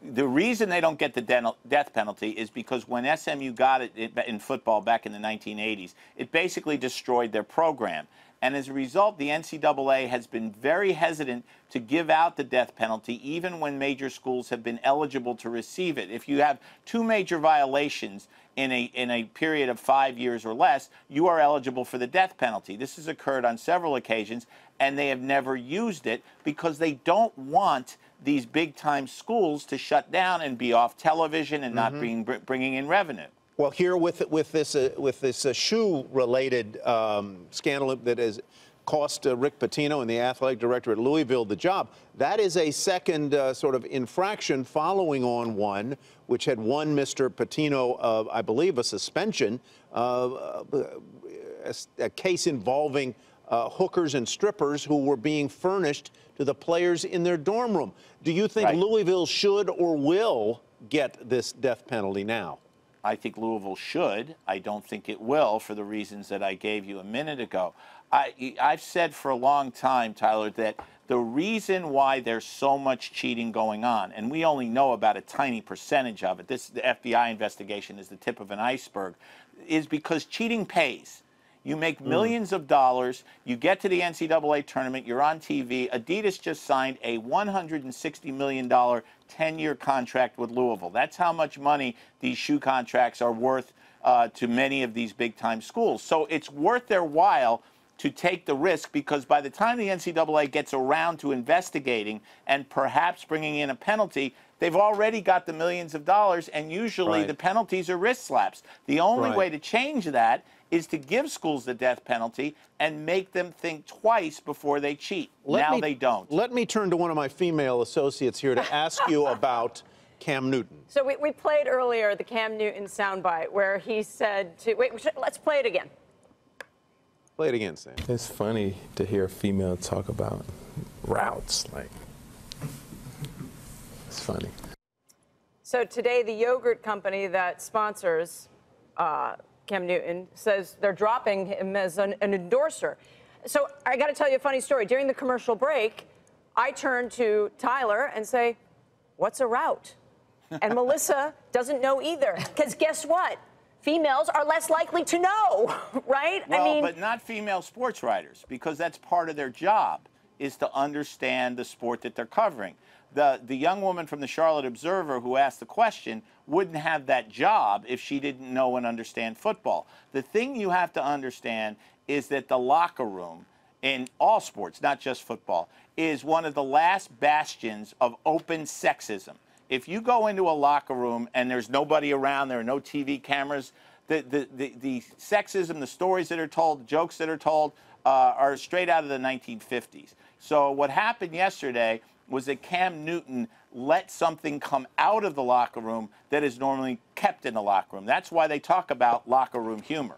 The reason they don't get the death penalty is because when SMU got it in football back in the 1980s, it basically destroyed their program. And as a result, the NCAA has been very hesitant to give out the death penalty, even when major schools have been eligible to receive it. If you have 2 major violations in a period of 5 years or less, you are eligible for the death penalty. This has occurred on several occasions, and they have never used it because they don't want these big-time schools to shut down and be off television and not bringing in revenue. Well, here with this shoe-related scandal that has cost Rick Pitino and the athletic director at Louisville the job, that is a second sort of infraction following on one which had won Mr. Pitino, I believe, a suspension, a case involving hookers and strippers who were being furnished to the players in their dorm room. Do you think Louisville should or will get this death penalty now? I think Louisville should. I don't think it will for the reasons that I gave you a minute ago. I've said for a long time, Tyler, that the reason why there's so much cheating going on, and we only know about a tiny percentage of it, the FBI investigation is the tip of an iceberg, is because cheating pays. You make millions of dollars, you get to the NCAA tournament, you're on TV. Adidas just signed a $160 million 10-year contract with Louisville. That's how much money these shoe contracts are worth to many of these big-time schools. So it's worth their while to take the risk, because by the time the NCAA gets around to investigating and perhaps bringing in a penalty, they've already got the millions of dollars, and usually the penalties are wrist slaps. The only way to change that is to give schools the death penalty and make them think twice before they cheat. Now they don't. Let me turn to one of my female associates here to ask you about Cam Newton. So we played earlier the Cam Newton soundbite where he said to, wait, let's play it again. Play it again, Sam. It's funny to hear a female talk about routes. Like, it's funny. So today, the yogurt company that sponsors Cam Newton says they're dropping him as an endorser. So I got to tell you a funny story. During the commercial break, I turned to Tyler and say, "What's a route?" And Melissa doesn't know either, because guess what? Females are less likely to know, right? Well, I mean, but not female sports writers, because that's part of their job, is to understand the sport that they're covering. The young woman from the Charlotte Observer who asked the question wouldn't have that job if she didn't know and understand football. The thing you have to understand is that the locker room in all sports, not just football, is one of the last bastions of open sexism. If you go into a locker room and there's nobody around, there are no TV cameras, the sexism, the stories that are told, the jokes that are told are straight out of the 1950s. So what happened yesterday was that Cam Newton let something come out of the locker room that is normally kept in the locker room. That's why they talk about locker room humor.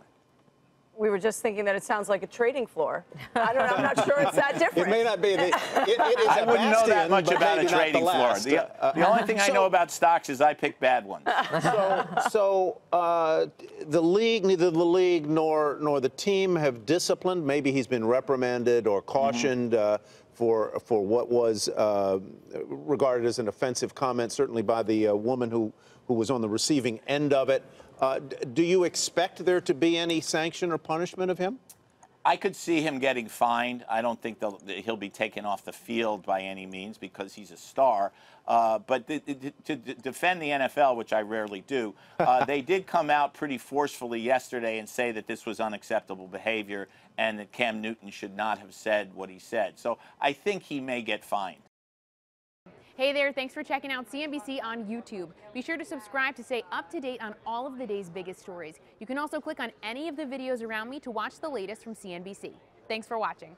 we were just thinking that it sounds like a trading floor. I don't know. I'm not sure it's that different. It may not be. It is I wouldn't know that much about a trading floor. The only thing I know about stocks is I pick bad ones. So the league, neither the league nor the team have disciplined. Maybe he's been reprimanded or cautioned for what was regarded as an offensive comment, certainly by the woman who was on the receiving end of it. Do you expect there to be any sanction or punishment of him? I could see him getting fined. I don't think he'll be taken off the field by any means because he's a star. But to defend the NFL, which I rarely do, they did come out pretty forcefully yesterday and say that this was unacceptable behavior and that Cam Newton should not have said what he said. So I think he may get fined. Hey there, thanks for checking out CNBC on YouTube. Be sure to subscribe to stay up to date on all of the day's biggest stories. You can also click on any of the videos around me to watch the latest from CNBC. Thanks for watching.